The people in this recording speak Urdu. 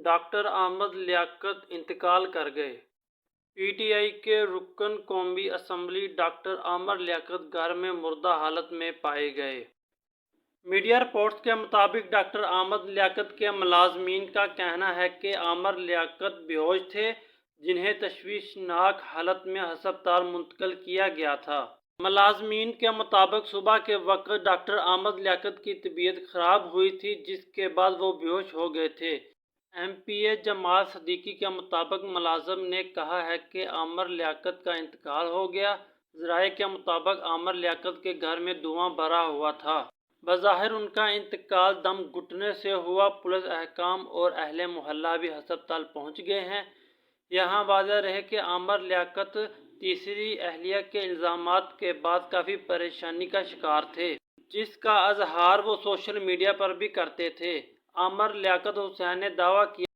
ڈاکٹر احمد لیاقت انتقال کر گئے۔ پی ٹی آئی کے رکن قومی اسمبلی ڈاکٹر احمد لیاقت گھر میں مردہ حالت میں پائے گئے۔ میڈیا رپورٹس کے مطابق ڈاکٹر احمد لیاقت کے ملازمین کا کہنا ہے کہ احمد لیاقت بے ہوش تھے، جنہیں تشویشناک حالت میں ہسپتال منتقل کیا گیا تھا۔ ملازمین کے مطابق صبح کے وقت ڈاکٹر احمد لیاقت کی طبیعت خراب ہوئی تھی، جس کے بعد وہ بے ہوش ہو گئے تھے۔ ایم پی اے جمال صدیقی کے مطابق ملازم نے کہا ہے کہ احمد لیاقت کا انتقال ہو گیا۔ ذرائع کے مطابق احمد لیاقت کے گھر میں دھواں بھرا ہوا تھا۔ بظاہر ان کا انتقال دم گھٹنے سے ہوا۔ پولیس حکام اور اہل محلہ بھی ہسپتال پہنچ گئے ہیں۔ یہاں واضح رہے کہ احمد لیاقت تیسری اہلیہ کے الزامات کے بعد کافی پریشانی کا شکار تھے، جس کا اظہار وہ سوشل میڈیا پر بھی کرتے تھے۔ احمد لیاقت حسین نے دعویٰ کیا